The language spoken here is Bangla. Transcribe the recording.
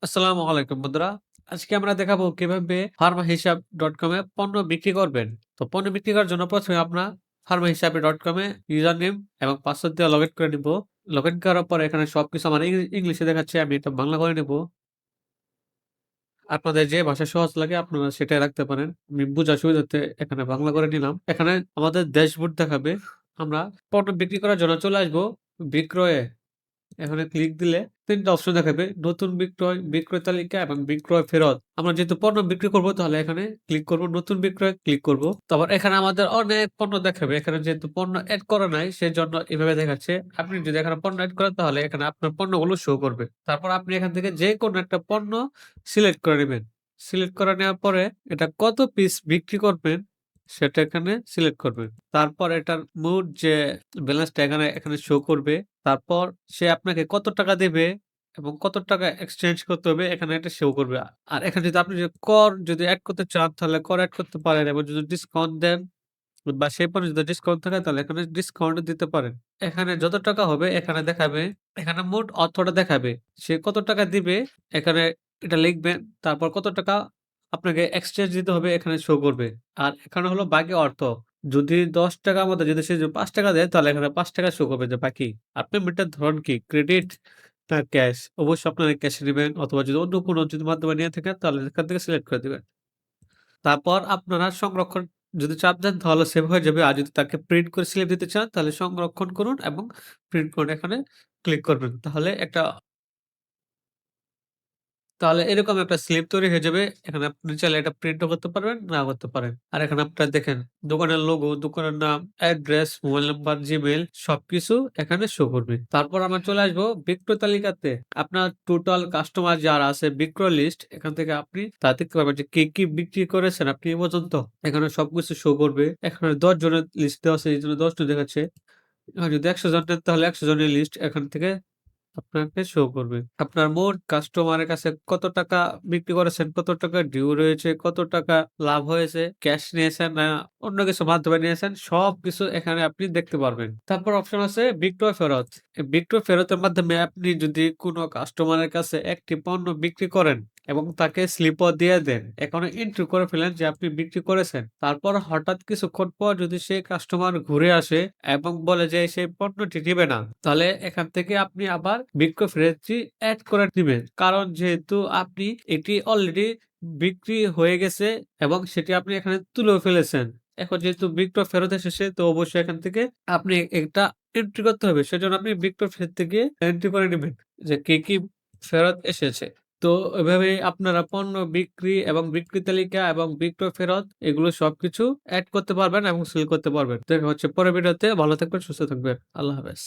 আসসালামু আলাইকুম বন্ধুরা। আজকে আমরা দেখাবো কিভাবে ফার্মাহিসাব.com এ পণ্য বিক্রি করবেন। তো পণ্য বিক্রি করার জন্য ১ম এ আপনার ফার্মাহিসাব.com এ ইউজার নেম এবং পাসওয়ার্ড দিয়ে লগইন করে নিব। লগইন করার পরে এখানে সবকিছু আমার ইংলিশে দেখাচ্ছে। আমি এটা বাংলা করে নেব। আপনাদের যে ভাষা সহজ লাগে আপনারা সেটাই রাখতে পারেন। আমি বুঝার সুবিধার্থে এখানে বাংলা করে নিলাম। এখানে আমাদের ড্যাশবোর্ড দেখাবে। আমরা পণ্য বিক্রি করার জন্য চলে আসবো বিক্রয়ে। এখানে ক্লিক দিলে ৩ টা অপশন দেখাবে। নতুন বিক্রয়, বিক্রয় তালিকা এবং বিক্রয় ফেরত। আমরা যেহেতু পণ্য বিক্রি করব তাহলে এখানে ক্লিক করব। নতুন বিক্রয় ক্লিক করব। তারপর এখানে আমাদের অনেক পণ্য দেখাবে। এখানে যেহেতু পণ্য এড করা নাই সেজন্য এভাবে দেখাচ্ছে। আপনি যদি এখানে পণ্য এড করেন তাহলে এখানে আপনার পণ্যগুলো শো করবে। তারপর আপনি এখান থেকে যেকোনো একটা পণ্য সিলেক্ট করে নিবেন। সিলেক্ট করে নেওয়ার পরে এটা কত পিস বিক্রি করবেন সেটা এখানে সিলেক্ট করবেন। তারপর এটার মোট যে ব্যালেন্সটা এখানে শো করবে। তারপর সে আপনাকে কত টাকা দেবে এবং কত টাকা এক্সচেঞ্জ করতে হবে এখানে এটা শো করবে। আর এখানে যদি আপনি কর যদি এড করতে চান তাহলে কর এড করতে পারেন এবং যদি ডিসকাউন্ট দেন বা সেই পণ্যে যদি ডিসকাউন্ট থাকে তাহলে এখানে ডিসকাউন্ট দিতে পারেন। এখানে যত টাকা হবে এখানে দেখাবে। এখানে মোট অর্থটা দেখাবে। সে কত টাকা দিবে এখানে এটা লিখবেন। তারপর কত টাকা আপনাকে এক্সচেঞ্জ দিতে হবে এখানে শো করবে। আর এখানে হলো বাকি অর্থ। যদি ৳১০ মধ্যে যদি সে যদি ৳৫ দেয় তাহলে এখানে ৳৫ শো করবে যে বাকি। আর পেমেন্টের ধরন কি? ক্রেডিট না ক্যাশ? অবশ্যই আপনারা ক্যাশে নিবেন অথবা যদি অন্য কোনো যদি মাধ্যমে নিয়ে থাকেন তাহলে এখান থেকে সিলেক্ট করে দিবেন। তারপর আপনারা সংরক্ষণ যদি চাপ দেন তাহলে সেভ হয়ে যাবে। আর যদি তাকে প্রিন্ট করে স্লিপ দিতে চান তাহলে সংরক্ষণ করুন এবং প্রিন্ট করুন এখানে ক্লিক করবেন। তাহলে এরকম একটা স্লিপ তৈরি হয়ে যাবে। এখানে আপনি চাইলে এটা প্রিন্টও করতে পারবেন, নাও করতে পারেন। আর এখানে আপনারা দেখেন দোকানের লোগো, দোকানের নাম, অ্যাড্রেস, মোবাইল নাম্বার, জিমেইল সবকিছু এখানে শো করবে। তারপর আমরা চলে আসবো বিক্রয় তালিকাতে। আপনার টোটাল কাস্টমার যারা আছে বিক্রয় লিস্ট এখান থেকে আপনি তা দেখতে পারবেন যে কি বিক্রি করেছেন আপনি এ পর্যন্ত। এখানে সবকিছু শো করবে। এখানে ১০ জনের লিস্ট দেওয়া আছে এইজন্য ১০ জন দেখাচ্ছে। আর যদি ১০০ জন নেন তাহলে ১০০ জনের লিস্ট এখান থেকে আপনাকে শো করবে। আপনার মোট কাস্টমারের কাছে কত টাকা বিক্রি করেছেন, কত টাকা ডিউ রয়েছে, কত টাকা লাভ হয়েছে, ক্যাশ নিয়েছেন না অন্য কিছুর মাধ্যমে নিয়েছেন, সবকিছু এখানে আপনি দেখতে পারবেন। তারপর অপশন আছে বিক্রয় ফেরত। এই বিক্রয় ফেরতের মাধ্যমে আপনি যদি কোনো কাস্টমারের কাছে একটি পণ্য বিক্রি করেন এবং তাকে স্লিপও দিয়ে দেন। এখানে এন্ট্রি করে ফেলেন যে আপনি বিক্রি করেছেন। তারপর হঠাৎ কিছুক্ষণ পর যদি সেই কাস্টমার ঘুরে আসে এবং বলে যে সেই পণ্যটি নিবে না, তাহলে এখান থেকে আপনি আবার বিক্রয় ফেরতটি এড করে দিবেন। কারণ যেহেতু আপনি এটি অলরেডি বিক্রি হয়ে গেছে এবং সেটি আপনি এখানে তুলেও ফেলেছেন। এখন যেহেতু বিক্রয় ফেরত এসেছে তো অবশ্যই এখান থেকে আপনি এটা এন্ট্রি করতে হবে। সেজন্য আপনি বিক্রয় ফেরত থেকে এন্ট্রি করে নিবেন যে কি ফেরত এসেছে। তো এভাবেই আপনারা পণ্য বিক্রি এবং বিক্রি তালিকা এবং বিক্রয় ফেরত এগুলো সবকিছু এড করতে পারবেন এবং সেল করতে পারবেন। দেখা হচ্ছে পরের ভিডিওতে। ভালো থাকবেন, সুস্থ থাকবেন। আল্লাহ হাফেজ।